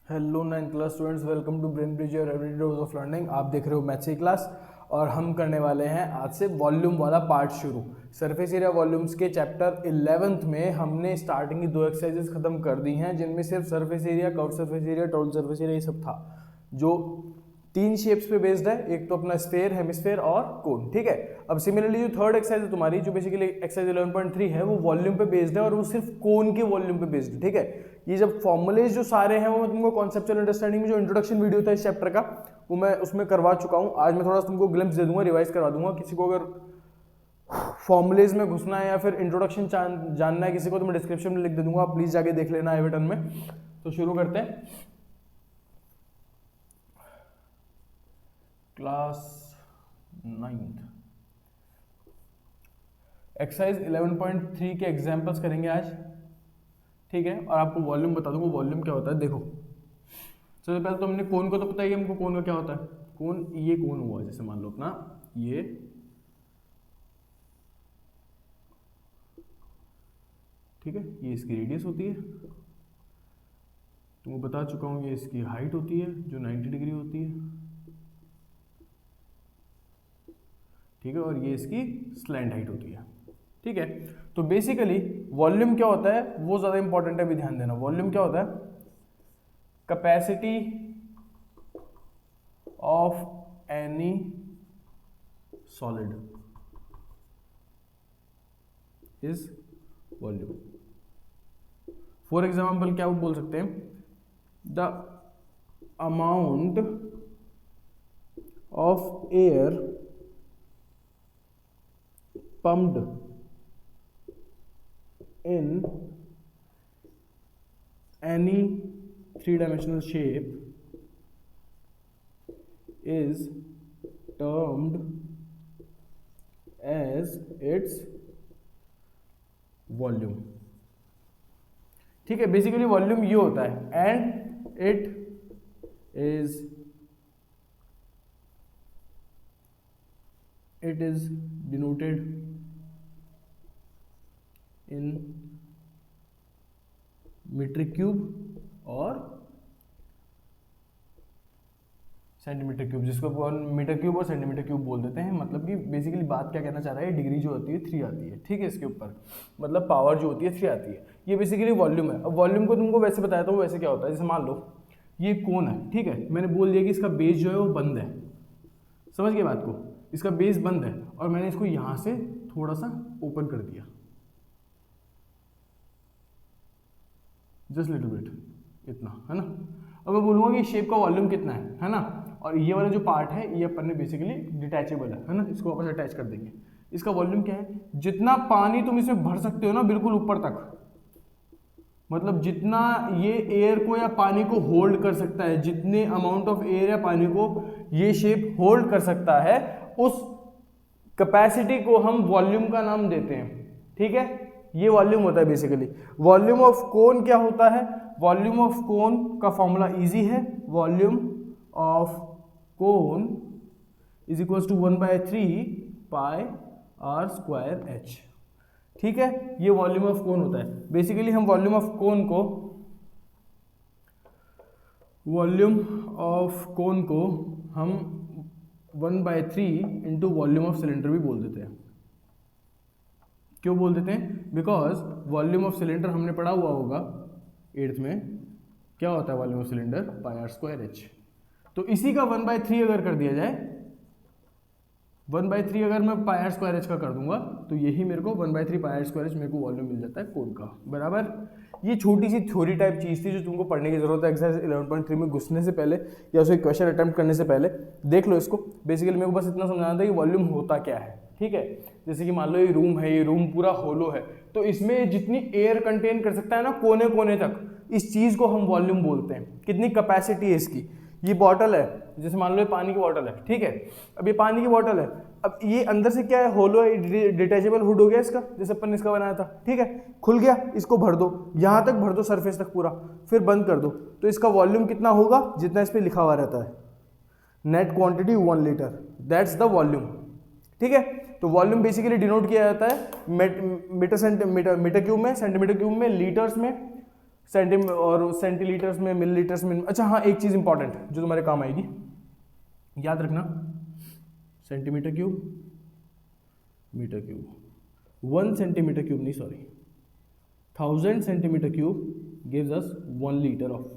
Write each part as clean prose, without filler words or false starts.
Hello 9th class students, welcome to Brain Bridge your everyday dose of learning. आप देख रहे हो maths की क्लास और हम करने वाले हैं आज से वॉल्यूम वाला पार्ट शुरू। सरफेस एरिया वॉल्यूम्स के चैप्टर 11th में हमने स्टार्टिंग की 2 एक्सरसाइजेस खत्म कर दी हैं, जिनमें सिर्फ surface area, curve surface area, total surface area ये सब था, जो 3 शेप्स पे बेस्ड है। एक तो अपना स्फेयर, हेमिस्फेयर और कोन। ठीक है। अब सिमिलरली जो थर्ड एक्सरसाइज है तुम्हारी, जो बेसिकली एक्सरसाइज 11.3 है, वो वॉल्यूम पे बेस्ड है और वो सिर्फ कोन के वॉल्यूम पे बेस्ड है। ठीक है। ये जब फॉर्मूलेज जो सारे हैं वो मैं तुमको कॉन्सेप्चुअल अंडरस्टैंडिंग में जो इंट्रोडक्शन वीडियो था इस चैप्टर का, वो मैं उसमें करवा चुका हूँ। आज मैं थोड़ा सा तुमको ग्लिम्स दे दूंगा, रिवाइज करवा दूंगा। किसी को अगर फॉर्मुलेज में घुसना है या फिर इंट्रोडक्शन जानना है किसी को, तो मैं डिस्क्रिप्शन में लिख दे दूंगा, प्लीज जाके देख लेना आई बटन में। तो शुरू करते हैं क्लास 9th एक्सरसाइज 11.3 के एग्जाम्पल्स करेंगे आज। ठीक है। और आपको वॉल्यूम बता दूंगा वॉल्यूम क्या होता है। देखो, सबसे पहले तो हमने कोन को तो पता ही है हमको, कोन का क्या होता है। कोन, ये कोन हुआ, जैसे मान लो अपना ये, ठीक है, ये इसकी रेडियस होती है, तुमको बता चुका हूँ। ये इसकी हाइट होती है जो 90 डिग्री होती है, ठीक है, और ये इसकी स्लैंट हाइट होती है। ठीक है। तो बेसिकली वॉल्यूम क्या होता है वो ज्यादा इंपॉर्टेंट है, अभी ध्यान देना। वॉल्यूम क्या होता है? Capacity of any solid is volume. For example क्या वो बोल सकते हैं, the amount of air pumped in any three-dimensional shape is termed as its volume। ठीक है। बेसिकली वॉल्यूम ये होता है, and it is denoted in metre cube और सेंटीमीटर क्यूब, जिसको अपन मीटर क्यूब और सेंटीमीटर क्यूब बोल देते हैं। मतलब कि बेसिकली बात क्या कहना चाह रहा है, डिग्री जो होती है 3 आती है। ठीक है। इसके ऊपर मतलब पावर जो होती है 3 आती है। ये बेसिकली वॉल्यूम है। अब वॉल्यूम को तुमको वैसे बताया था, वो वैसे क्या होता है, जैसे मान लो ये कोन है, ठीक है, मैंने बोल दिया कि इसका बेस जो है वो बंद है। समझ गए बात को? इसका बेस बंद है और मैंने इसको यहां से थोड़ा सा ओपन कर दिया, जस्ट लिटिल बिट, इतना, है ना। अब मैं बोलूंगा कि शेप का वॉल्यूम कितना है ना। और ये वाला जो पार्ट है ये अपन ने बेसिकली डिटैचेबल है ना, इसको वापस अटैच कर देंगे। इसका वॉल्यूम क्या है? जितना पानी तुम इसमें भर सकते हो ना, बिल्कुल ऊपर तक, मतलब जितना ये एयर को या पानी को होल्ड कर सकता है, जितने अमाउंट ऑफ एयर या पानी को ये शेप होल्ड कर सकता है, उस कैपेसिटी को हम वॉल्यूम का नाम देते हैं। ठीक है। ये वॉल्यूम होता है बेसिकली। वॉल्यूम ऑफ कोन क्या होता है? वॉल्यूम ऑफ कोन का फॉर्मूला इजी है, volume of cone is equal to 1/3 pi r square h. ठीक है। ये वॉल्यूम ऑफ कोन होता है। बेसिकली हम वॉल्यूम ऑफ कोन को हम 1/3 इंटू वॉल्यूम ऑफ सिलेंडर भी बोल देते हैं। क्यों बोल देते हैं? बिकॉज वॉल्यूम ऑफ सिलेंडर हमने पढ़ा हुआ होगा 8th में, क्या होता है volume of cylinder? Pi r square h. तो इसी का 1/3 अगर कर दिया जाए, 1/3 अगर मैं पाई आर स्क्वायर एच का कर दूंगा, तो यही मेरे को 1/3 पाई आर स्क्वायर एच मेरे को वॉल्यूम मिल जाता है कोन का, बराबर। ये छोटी सी थ्योरी टाइप चीज थी जो तुमको पढ़ने की जरूरत है एक्सरसाइज 11.3 में घुसने से पहले या उसे क्वेश्चन अटेम्प्ट करने से पहले। देख लो इसको। बेसिकली मेरे को बस इतना समझाना था कि वॉल्यूम होता क्या है। ठीक है। जैसे कि मान लो ये रूम है, ये रूम पूरा होलो है, तो इसमें जितनी एयर कंटेन कर सकता है ना कोने कोने तक, इस चीज को हम वॉल्यूम बोलते हैं। कितनी कैपेसिटी है इसकी। ये बॉटल है, जैसे मान लो ये पानी की बॉटल है, ठीक है। अब ये पानी की बॉटल है, अब ये अंदर से क्या है, होलो है, डिटैचेबल हुड हो गया इसका, जैसे अपन ने इसका बनाया था, ठीक है, खुल गया। इसको भर दो, यहां तक भर दो, सरफेस तक पूरा, फिर बंद कर दो, तो इसका वॉल्यूम कितना होगा? जितना इस पर लिखा हुआ रहता है, net quantity 1 litre, that's the volume. ठीक है। तो वॉल्यूम बेसिकली डिनोट किया जाता है मीटर क्यूब में, सेंटीमीटर क्यूब में, लीटर्स में, और सेंटीलीटर्स में, मिलीलीटर्स में। अच्छा हाँ, एक चीज़ इंपॉर्टेंट जो तुम्हारे काम आएगी, याद रखना, centimetre cube, metre cube, 1 centimetre cube नहीं, sorry, 1000 centimetre cube gives us 1 litre of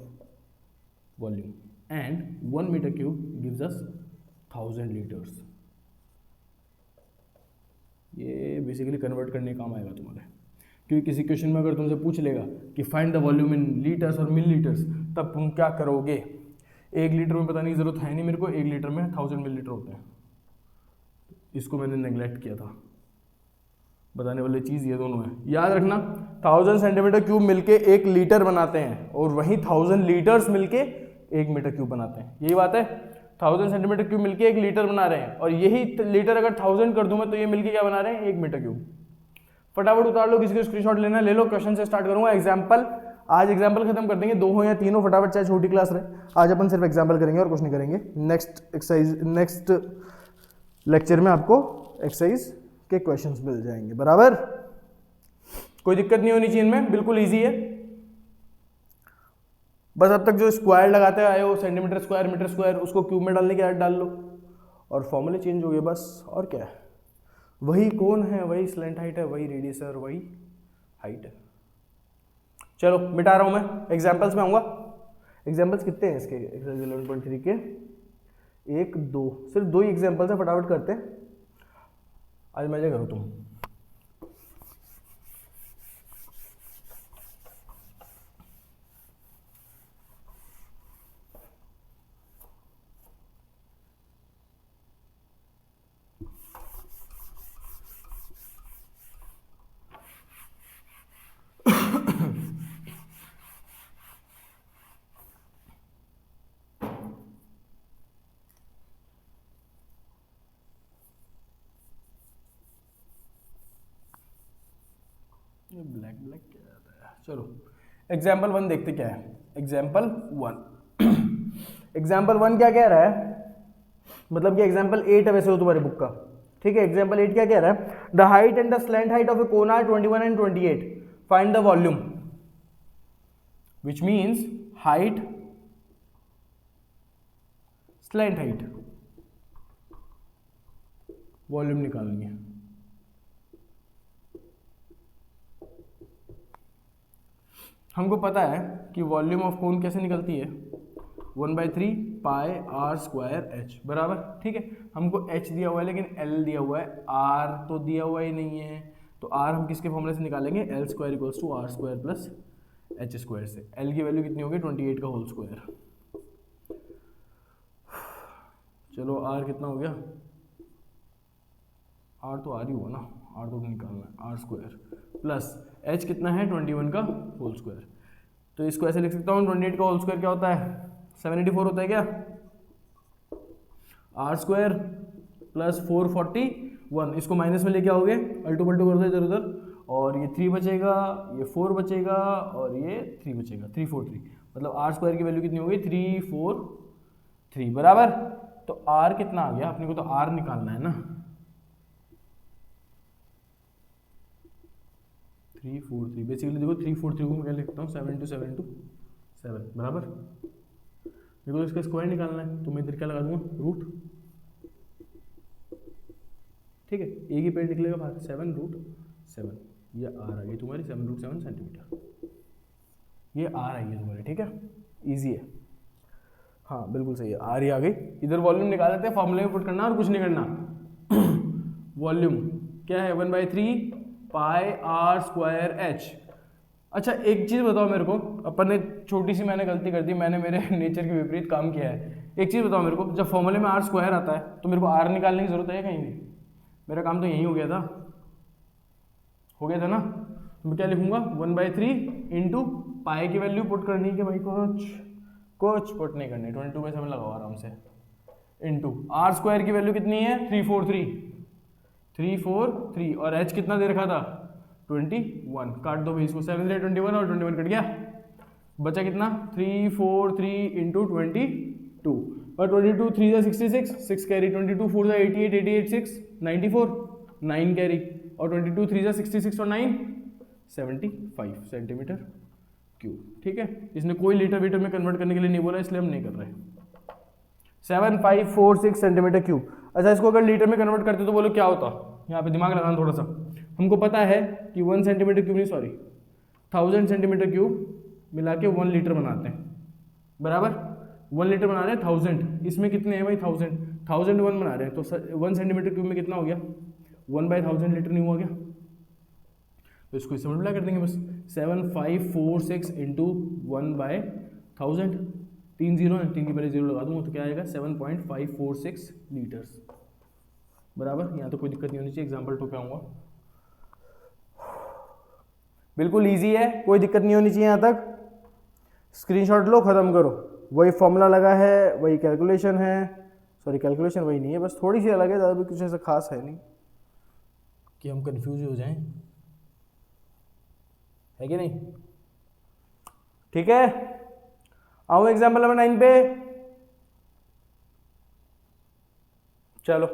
volume and 1 metre cube gives us 1000 litres. ये बेसिकली कन्वर्ट करने का काम आएगा तुम्हारे, क्योंकि किसी क्वेश्चन में अगर तुमसे पूछ लेगा कि find the volume in litres और मिलीलीटर्स, तब तुम क्या करोगे? 1 लीटर में बताने की जरूरत है नहीं मेरे को, 1 लीटर में 1000 मिलीलीटर होते हैं। इसको मैंने नेग्लेक्ट किया था, बताने वाली चीज़ ये दोनों है, याद रखना। 1000 सेंटीमीटर क्यूब मिलके 1 लीटर बनाते हैं, और वहीं 1000 लीटर्स मिलके 1 मीटर क्यूब बनाते हैं। यही बात है, 1000 सेंटीमीटर क्यूब मिलके 1 लीटर बना रहे हैं, और यही लीटर अगर 1000 कर दूं मैं, तो ये मिलके क्या बना रहे हैं? 1 मीटर क्यूब। फटाफट उतार लो, किसी को स्क्रीनशॉट लेना ले लो। क्वेश्चन से स्टार्ट करूंगा। एग्जाम्पल, आज एग्जाम्पल खत्म कर देंगे, 2 हो या 3 हो, फटाफट, चाहे छोटी क्लास रहे। आज अपन सिर्फ एग्जाम्पल करेंगे और कुछ नहीं करेंगे। नेक्स्ट एक्सरसाइज, नेक्स्ट लेक्चर में आपको एक्सरसाइज के क्वेश्चंस मिल जाएंगे, बराबर। कोई दिक्कत नहीं होनी चाहिए इनमें, बिल्कुल इजी है। बस अब तक जो स्क्वायर लगाते आए हो, सेंटीमीटर स्क्वायर, मीटर स्क्वायर, उसको क्यूब में डालने की आदत डाल लो, और फॉर्मूले चेंज हो गए बस। और क्या है, वही कोण है, वही स्लैंट हाइट है, वही रेडियस है, और वही हाइट है। चलो मिटा रहा हूं मैं, एग्जाम्पल्स में आऊंगा। एग्जाम्पल्स कितने हैं इसके? एक्सरसाइज 11.3 के 1 2, सिर्फ 2 ही एग्जाम्पल्स है, फटाफट करते हैं। आज मजे करो तुम। ब्लैक ब्लैक क्या जाता है? चलो एग्जाम्पल 1 देखते क्या है। एग्जाम्पल 1 एग्जाम्पल 1 क्या कह रहा है? मतलब कि एग्जाम्पल 8 है वैसे हो तुम्हारी बुक का, ठीक है। एग्जाम्पल 8 क्या कह रहा है? The height and the slant height of a cone are 21 and 28, find the volume, which means height, slant height, volume निकालनी है। हमको पता है कि वॉल्यूम ऑफ कोन कैसे निकलती है, 1/3 पाई आर स्क्वायर एच, बराबर, ठीक है। हमको एच दिया हुआ है, लेकिन एल दिया हुआ है, आर तो दिया हुआ ही नहीं है। तो आर हम किसके फॉर्मूले से निकालेंगे? L square equals to r square plus h square से। एल की वैल्यू कितनी होगी? 28 का होल स्क्वायर। चलो आर कितना हो गया? आर तो आर ही हुआ ना, आर तो निकालना है, आर स्क्वायर प्लस एच कितना है? 21 का होल स्क्वायर। तो इसको ऐसे लिख सकता हूँ, 28 का होल स्क्वायर क्या होता है? 784 होता है क्या? आर स्क्वायर प्लस 441, इसको माइनस में लेके आओगे, अल्टू पल्टू कर दो इधर उधर, और ये 3 बचेगा, ये 4 बचेगा, और ये 3 बचेगा, 343। मतलब आर स्क्वायर की वैल्यू कितनी हो गई? 343, बराबर। तो आर कितना आ गया? अपने को तो आर निकालना है ना, 343। बेसिकली देखो 343 को मैं क्या लिखता हूँ? 7 × 7 × 7, बराबर। देखो इसका स्क्वायर निकालना है, तो मैं इधर क्या लगा दूंगा? रूट, ठीक है। एक ही पेड़ निकलेगा बाहर, 7√7। ये आर आ गई तुम्हारी 7√7 सेंटीमीटर, ये आर आई है तुम्हारी, ठीक है। इजी है, हाँ बिल्कुल सही है, आर ही आ गई। इधर वॉल्यूम निकाल लेते हैं, फॉर्मूले में पुट करना और कुछ नहीं करना। वॉल्यूम क्या है? 1/3 पाई आर स्क्वायर एच। अच्छा एक चीज़ बताओ मेरे को, अपन ने छोटी सी मैंने गलती कर दी, मैंने मेरे नेचर के विपरीत काम किया है। एक चीज़ बताओ मेरे को, जब फॉर्मूले में आर स्क्वायर आता है तो मेरे को आर निकालने की जरूरत है कहीं नहीं? मेरा काम तो यही हो गया था, ना। तो मैं क्या लिखूंगा? 1/3 इंटू पाई की वैल्यू पुट करनी है भाई, कुछ पुट नहीं करनी, 22/7 लगाओ आराम से, इंटू आर स्क्वायर की वैल्यू कितनी है? 343, और एच कितना दे रखा था? 21। काट दो भाई इसको, 7 × 21 और 21 कट गया, बचा कितना? 343 इंटू 22, और 22 3 × 66, 6 कैरी, 22 4 × 88, 88 6 94, 9 कैरी, और 22 3 × 66 और 9 75 सेंटीमीटर क्यूब। ठीक है, इसने कोई लीटर वीटर में कन्वर्ट करने के लिए नहीं बोला, इसलिए हम नहीं कर रहे। 7546 सेंटीमीटर क्यूब। अच्छा, इसको अगर लीटर में कन्वर्ट करते तो बोलो क्या होता, यहाँ पे दिमाग लगाना थोड़ा सा। हमको पता है कि 1 सेंटीमीटर क्यूब नहीं, सॉरी 1000 सेंटीमीटर क्यूब मिला के 1 लीटर बनाते हैं, बराबर। 1 लीटर बना रहे हैं 1000, इसमें कितने हैं भाई 1001 बना रहे हैं, तो 1 सेंटीमीटर क्यूब में कितना हो गया, 1/1000 लीटर नहीं हुआ क्या? तो इसको इससे मल्टीप्लाई कर देंगे बस, 7546 इंटू 1/1000, 3 जीरो है, 3 की पहले जीरो लगा दूंगा तो क्या आएगा 7.546 लीटर्स, बराबर। यहाँ तो कोई दिक्कत नहीं होनी चाहिए, एग्जाम्पल 2 पे आऊँगा। बिल्कुल इजी है, कोई दिक्कत नहीं होनी चाहिए यहाँ तक। स्क्रीनशॉट लो, खत्म करो। वही फॉर्मूला लगा है, वही कैलकुलेशन है, सॉरी कैलकुलेशन वही नहीं है, बस थोड़ी सी अलग है, ज़्यादा भी कुछ ऐसा खास है नहीं कि हम कंफ्यूज हो जाएं, है कि नहीं? ठीक है, आओ एग्जाम्पल नंबर 9 पे। चलो,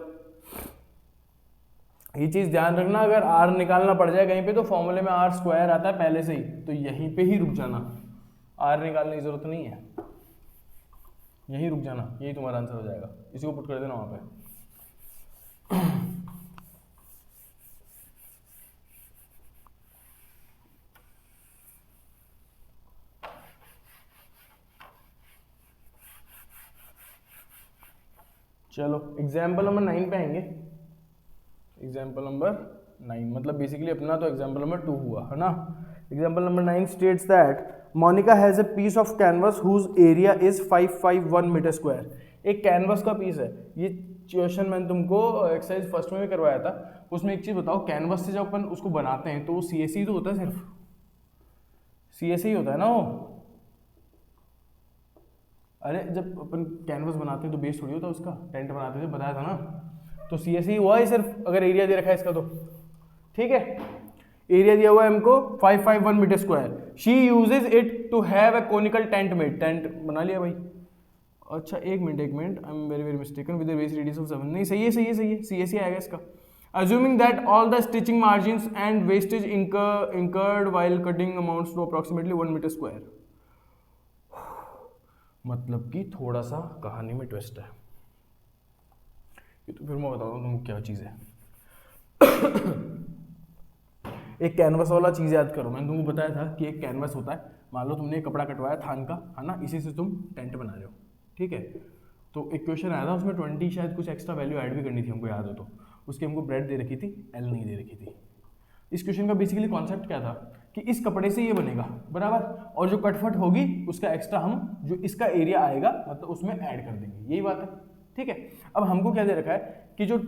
ये चीज ध्यान रखना, अगर r निकालना पड़ जाए कहीं पे तो फॉर्मूले में r स्क्वायर आता है पहले से ही, तो यहीं पे ही रुक जाना, r निकालने की जरूरत नहीं है, यहीं रुक जाना, यही तुम्हारा आंसर हो जाएगा। इसी को पुट कर देना वहां पे। चलो एग्जाम्पल नंबर 9 पे आएंगे। एग्जाम्पल नंबर 9 मतलब बेसिकली अपना तो एग्जाम्पल नंबर 2 हुआ है ना। Example number 9 states that Monica has a piece of canvas whose area is 551 metre square. एक कैनवस का पीस है, ये क्वेश्चन मैंने तुमको एक्सरसाइज फर्स्ट में भी करवाया था। उसमें एक चीज बताओ, कैनवस से जब अपन उसको बनाते हैं तो वो CSE तो होता है, सिर्फ CSE होता है ना वो। अरे जब अपन कैनवस बनाते हैं तो बेस थोड़ी होता है उसका, टेंट बनाते थे, बताया था ना। तो CSE हुआ है सिर्फ, अगर एरिया दे रखा है इसका तो। ठीक है, एरिया दिया हुआ है हमको 551 metre square. She uses it to have a conical tent made. Tent बना लिया भाई। अच्छा एक minute I am very very mistaken with the base radius of 7। नहीं सही है, CSE आएगा इसका। Assuming that all the stitching margins and wastage incurred while cutting amounts to approximately 1 metre square. मतलब कि थोड़ा सा कहानी में ट्विस्ट है, ये तो फिर मैं बताता हूँ तुमको क्या चीज़ है। एक कैनवस वाला चीज़ याद करो, मैंने तुमको बताया था कि एक कैनवस होता है। मान लो तुमने एक कपड़ा कटवाया थान का, है ना, इसी से तुम टेंट बना रहे हो। ठीक है, तो एक क्वेश्चन आया था, उसमें 20 शायद कुछ एक्स्ट्रा वैल्यू ऐड भी करनी थी, हमको याद हो तो। उसकी हमको ब्रेड दे रखी थी, L नहीं दे रखी थी। इस क्वेश्चन का बेसिकली कॉन्सेप्ट क्या था कि इस कपड़े से ये बनेगा, बराबर, और जो कटफट होगी उसका एक्स्ट्रा हम जो इसका एरिया आएगा मतलब उसमें ऐड कर देंगे, यही बात है। ठीक है, अब हमको क्या दे रखा है कि जो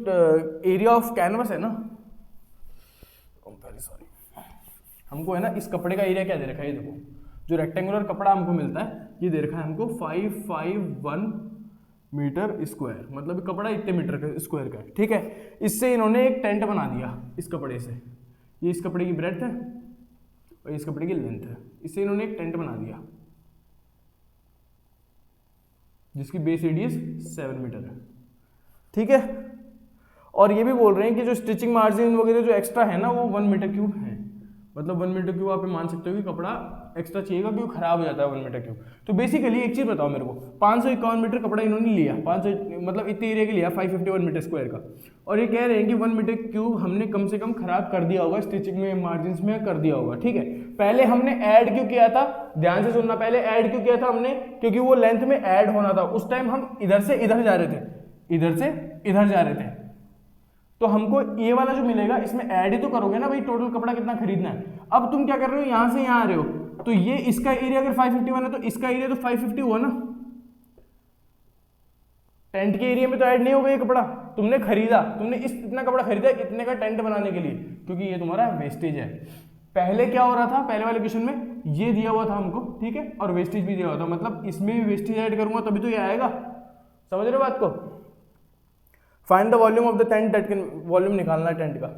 एरिया ऑफ कैनवस है ना, सॉरी, हमको है ना इस कपड़े का एरिया क्या दे रखा है, ये देखो, जो रेक्टेंगुलर कपड़ा हमको मिलता है ये दे रखा है हमको 551 मीटर स्क्वायर, मतलब कपड़ा इतने मीटर स्क्वायर का है। ठीक है, इससे इन्होंने एक टेंट बना दिया इस कपड़े से, ये इस कपड़े की ब्रेड्थ है और इस कपड़े की लेंथ है, इससे इन्होंने एक टेंट बना दिया जिसकी बेस रेडियस 7 मीटर है। ठीक है, और ये भी बोल रहे हैं कि जो स्टिचिंग मार्जिन वगैरह जो एक्स्ट्रा है ना वो 1 मीटर क्यूब है, मतलब 1 मीटर क्यूब आप मान सकते हो कि कपड़ा एक्स्ट्रा चाहिएगा क्योंकि खराब हो जाता है 1 मीटर क्यूब। तो बेसिकली एक चीज बताओ मेरे को, 551 मीटर कपड़ा इन्होंने लिया, 500 मतलब इतने एरिया के लिया 551 मीटर स्क्वायर का, और ये कह रहे हैं कि 1 मीटर क्यूब हमने कम से कम खराब कर दिया होगा, स्टिचिंग में मार्जिन में कर दिया होगा। ठीक है, पहले हमने ऐड क्यों किया था, ध्यान से सुनना, पहले ऐड क्यों किया था हमने, क्योंकि वो लेंथ में ऐड होना था। उस टाइम हम इधर से इधर जा रहे थे, इधर से इधर जा रहे थे, तो हमको ये वाला जो मिलेगा इसमें ऐड ही तो करोगे ना भाई, टोटल कपड़ा कितना खरीदना है। अब तुम क्या कर रहे हो, यहां से यहां आ रहे हो, तो ये इसका एरिया अगर 551 है तो इसका एरिया तो 550 हुआ ना। टेंट के एरिया में तो ऐड नहीं होगा ये कपड़ा, तुमने खरीदा, तुमने इतना कपड़ा खरीदा इतने का टेंट बनाने के लिए, क्योंकि ये तुम्हारा वेस्टेज है। पहले क्या हो रहा था, पहले वाले क्वेश्चन में ये दिया हुआ था हमको, ठीक है, और वेस्टेज भी दिया हुआ था, मतलब इसमें भी वेस्टेज ऐड करूंगा तभी तो ये आएगा। समझ रहे हो बात को? Find the volume of the tent that can, volume निकालना है टेंट का,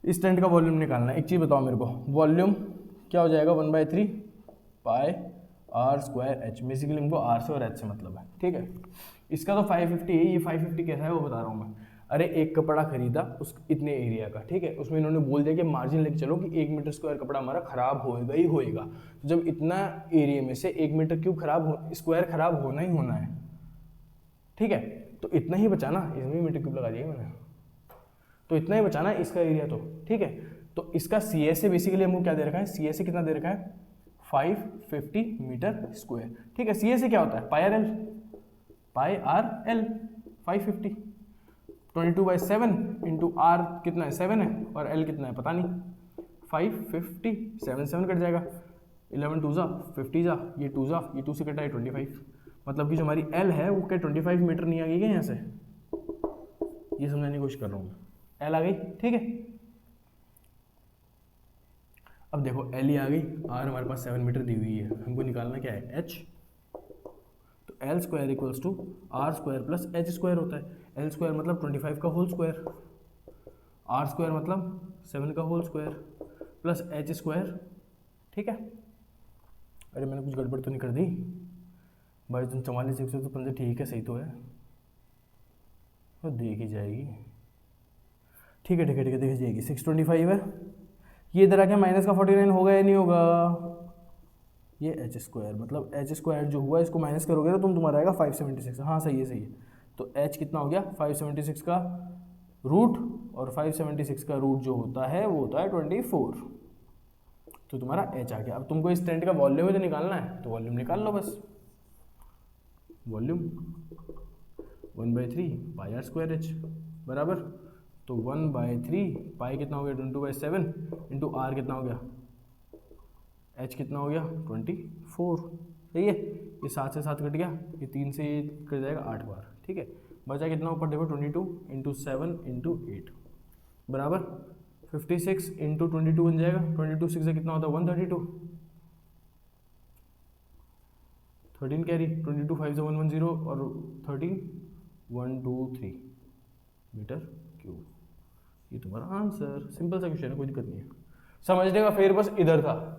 इस टेंट का वॉल्यूम निकालना है। एक चीज बताओ मेरे को, वॉल्यूम क्या हो जाएगा, 1/3 pi r square H. Basically हमको आर से और एच से मतलब है। ठीक है, इसका तो 550 है, ये 550 कैसा है वो बता रहा हूँ मैं। अरे एक कपड़ा खरीदा उस इतने एरिया का, ठीक है, उसमें इन्होंने बोल दिया कि मार्जिन लेके चलो कि 1 मीटर स्क्वायर कपड़ा हमारा खराब होएगा ही होएगा। तो जब इतना एरिया में से 1 मीटर क्यूब स्क्वायर खराब होना ही होना है, ठीक है, तो इतना ही बचाना, इसमें मीटर क्यूब लगा दिया मैंने, तो इतना ही बचाना इसका एरिया, तो ठीक है। तो इसका सी एस ए बेसिकली हमको क्या दे रखा है, सी एस ए कितना दे रखा है 550 मीटर स्क्वायर, ठीक है। सी एस ए क्या होता है pi r l, pi r l 550, 22/7 into r कितना है 7 है और एल कितना है पता नहीं, 550, 7 कट जाएगा, 11 2 जा 50 जा, ये 2 जा, ये 2 से कटा है 25, मतलब कि जो हमारी एल है वो क्या 25 मीटर नहीं आ गई क्या यहाँ से, ये समझाने की कोशिश कर रहा हूँ, एल आ गई, ठीक है। अब देखो एल ही आ गई, आर हमारे पास 7 मीटर दी हुई है, हमको निकालना क्या है एच, तो l square equals to r square plus h square होता है। एल स्क्वायर मतलब 25 का होल स्क्वायर, आर स्क्वायर मतलब 7 का whole square plus h square, ठीक है। अरे मैंने कुछ गड़बड़ तो नहीं कर दी भाई, तुम 44 100 तो 15 ठीक है, सही तो है, तो देख ही जाएगी, ठीक है ठीक है ठीक है, देख जाएगी। 625 है, ये इधर आके माइनस का 49 होगा या नहीं होगा, ये एच स्क्वायर मतलब एच स्क्वायर जो हुआ इसको माइनस करोगे तो तुम्हारा आएगा 576, हाँ सही है सही है। तो एच कितना हो गया 576 का रूट, और 576 का रूट जो होता है वो होता है 24, तो तुम्हारा एच आ गया। अब तुमको इस टेंट का वॉल्यूम जो निकालना है तो वॉल्यूम निकाल लो बस, volume 1/3 pi r square h बराबर, तो 1/3 पाई कितना हो गया 22/7 इंटू आर कितना हो गया एच कितना हो गया 24, सही है। ये 7 से 7 कट गया, ये 3 से ये कट जाएगा 8 बार, ठीक है। बचा कितना ऊपर देखो 22 इंटू 7 इंटू 8 बराबर 56 इंटू 22 बन जाएगा, 22 6 से कितना होता है 132, 13 कैरी, 22 5 से 110 और 13 123 मीटर क्यूब, ये तुम्हारा आंसर। सिंपल सा क्वेश्चन है, कोई दिक्कत नहीं है, समझने का फेर बस इधर था।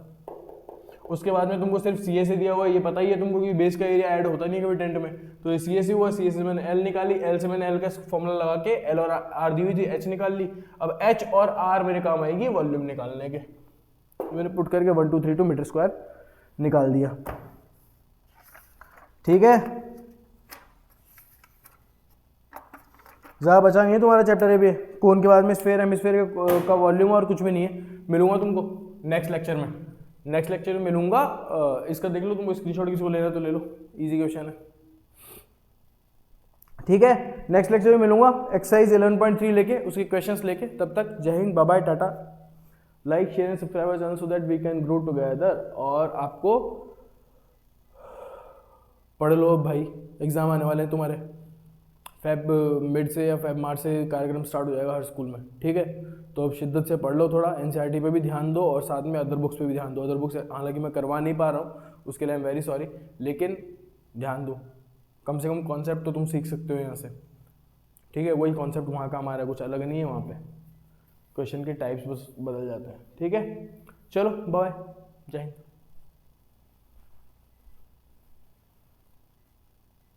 उसके बाद में तुमको सिर्फ सी एस ए दिया हुआ है, ये पता ही है तुमको कि बेस का एरिया ऐड होता नहीं है कभी टेंट में, तो ये सी एस ए हुआ, सी एस ए मैंने एल निकाली, एल से मैंने एल का फॉर्मूला लगा के एल और आर दी हुई थी, एच निकाल ली। अब एच और आर मेरे काम आएगी वॉल्यूम निकालने के, मैंने पुट करके 1232 मीटर स्क्वायर निकाल दिया, ठीक है। ज़्यादा बचा नहीं है तुम्हारा चैप्टर है भी, कोन के बाद में स्फेयर हेमिस्फेयर का वॉल्यूम और कुछ भी नहीं है। मिलूंगा तुमको नेक्स्ट लेक्चर में, नेक्स्ट लेक्चर में मिलूंगा। इसका देख लो, तुमको स्क्रीनशॉट किसी को लेना तो ले लो, इजी क्वेश्चन है, ठीक है। नेक्स्ट लेक्चर में मिलूंगा एक्सरसाइज 11.3 लेके, उसके क्वेश्चंस लेके। तब तक जय हिंद, bye bye, tata. Like share and subscribe our channel so that we can grow together. और आपको पढ़ लो भाई, एग्जाम आने वाले हैं तुम्हारे, फेब मिड से या फेब मार्च से कार्यक्रम स्टार्ट हो जाएगा हर स्कूल में, ठीक है। तो अब शिद्दत से पढ़ लो, थोड़ा एनसीईआरटी पे भी ध्यान दो और साथ में अदर बुक्स पे भी ध्यान दो। अदर बुक्स हालांकि मैं करवा नहीं पा रहा हूँ, उसके लिए आई एम वेरी सॉरी, लेकिन ध्यान दो, कम से कम कॉन्सेप्ट तो तुम सीख सकते हो यहाँ से, ठीक है। वही कॉन्सेप्ट वहाँ का हमारा, कुछ अलग नहीं है वहाँ पे, क्वेश्चन के टाइप्स बस बदल जाते हैं, ठीक है। चलो बाय, जय हिंद।